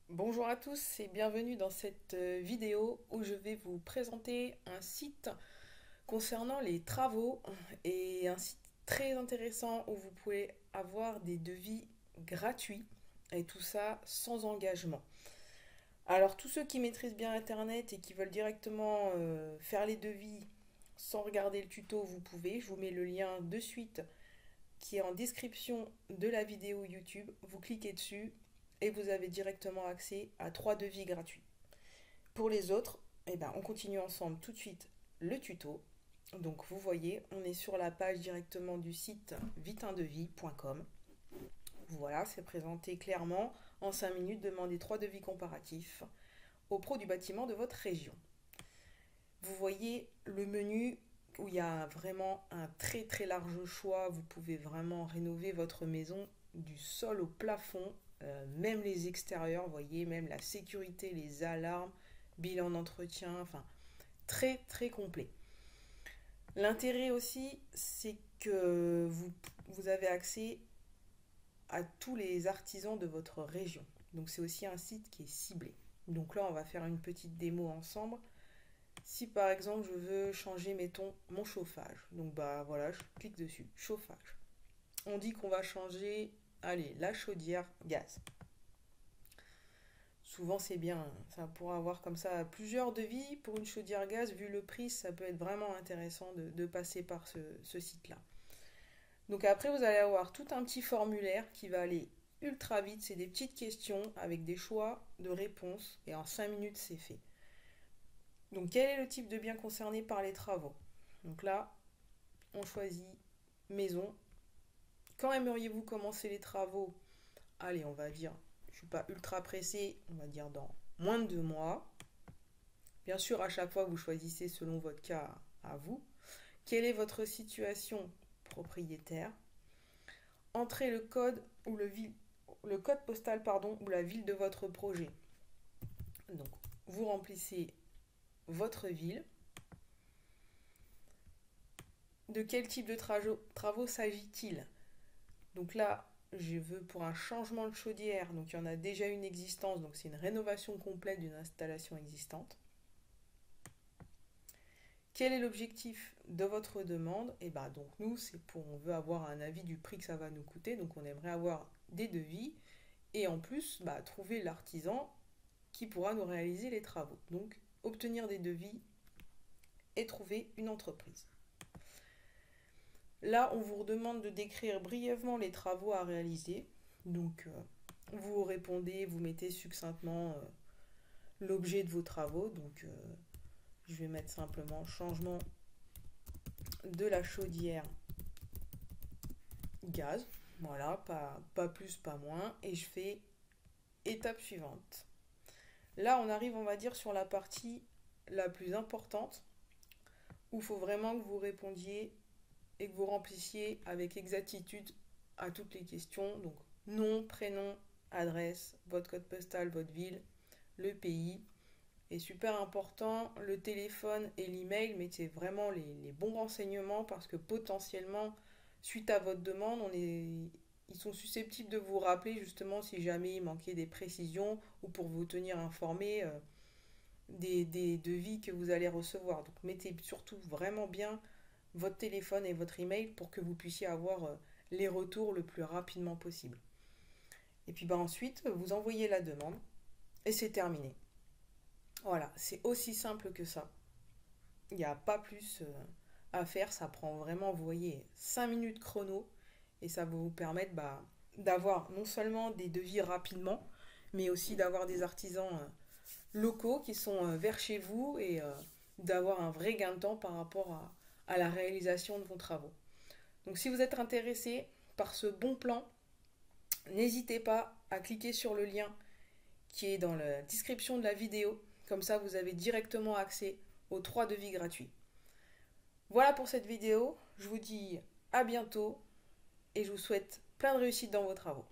Bonjour à tous et bienvenue dans cette vidéo où je vais vous présenter un site concernant les travaux et un site très intéressant où vous pouvez avoir des devis gratuits et tout ça sans engagement. Alors tous ceux qui maîtrisent bien Internet et qui veulent directement faire les devis sans regarder le tuto, vous pouvez. Je vous mets le lien de suite qui est en description de la vidéo YouTube. Vous cliquez dessus et vous avez directement accès à 3 devis gratuits. Pour les autres, eh ben, on continue ensemble tout de suite le tuto. Donc vous voyez, on est sur la page directement du site viteundevis.com. Voilà, c'est présenté clairement. En 5 minutes, demandez 3 devis comparatifs aux pros du bâtiment de votre région. Vous voyez le menu où il y a vraiment un très très large choix. Vous pouvez vraiment rénover votre maison du sol au plafond, même les extérieurs, vous voyez, même la sécurité, les alarmes, bilan d'entretien, enfin très très complet. L'intérêt aussi, c'est que vous avez accès à tous les artisans de votre région. Donc c'est aussi un site qui est ciblé. Donc là, on va faire une petite démo ensemble. Si par exemple je veux changer, mettons, mon chauffage, donc bah voilà, je clique dessus, chauffage. On dit qu'on va changer, allez, la chaudière gaz. Souvent c'est bien, ça pourra avoir comme ça plusieurs devis pour une chaudière gaz. Vu le prix, ça peut être vraiment intéressant de passer par ce site-là. Donc après, vous allez avoir tout un petit formulaire qui va aller ultra vite. C'est des petites questions avec des choix de réponses et en 5 minutes, c'est fait. Donc quel est le type de bien concerné par les travaux? Donc là, on choisit maison. Quand aimeriez-vous commencer les travaux? Allez, on va dire, je ne suis pas ultra pressé, on va dire dans moins de 2 mois. Bien sûr, à chaque fois, vous choisissez selon votre cas à vous. Quelle est votre situation propriétaire? Entrez le code ou le code postal pardon, ou la ville de votre projet. Donc, vous remplissez votre ville. De quel type de travaux s'agit-il? Donc là, je veux pour un changement de chaudière, donc il y en a déjà une existence, donc c'est une rénovation complète d'une installation existante. Quel est l'objectif de votre demande? Et bien donc nous, c'est pour, on veut avoir un avis du prix que ça va nous coûter, donc on aimerait avoir des devis et en plus trouver l'artisan qui pourra nous réaliser les travaux. Donc obtenir des devis et trouver une entreprise. Là, on vous demande de décrire brièvement les travaux à réaliser. Donc, vous répondez, vous mettez succinctement l'objet de vos travaux. Donc, je vais mettre simplement changement de la chaudière gaz. Voilà, pas plus, pas moins. Et je fais étape suivante. Là, on arrive, on va dire, sur la partie la plus importante où il faut vraiment que vous répondiez et que vous remplissiez avec exactitude à toutes les questions. Donc nom, prénom, adresse, votre code postal, votre ville, le pays. Et super important, le téléphone et l'email, mettez vraiment les bons renseignements parce que potentiellement, suite à votre demande, ils sont susceptibles de vous rappeler justement si jamais il manquait des précisions ou pour vous tenir informé des devis que vous allez recevoir. Donc mettez surtout vraiment bien votre téléphone et votre email pour que vous puissiez avoir les retours le plus rapidement possible. Et puis ensuite, vous envoyez la demande et c'est terminé. Voilà, c'est aussi simple que ça. Il n'y a pas plus à faire, ça prend vraiment, vous voyez, 5 minutes chrono et ça va vous permettre d'avoir non seulement des devis rapidement, mais aussi d'avoir des artisans locaux qui sont vers chez vous et d'avoir un vrai gain de temps par rapport à la réalisation de vos travaux. Donc si vous êtes intéressé par ce bon plan, n'hésitez pas à cliquer sur le lien qui est dans la description de la vidéo. Comme ça, vous avez directement accès aux 3 devis gratuits. Voilà pour cette vidéo. Je vous dis à bientôt et je vous souhaite plein de réussite dans vos travaux.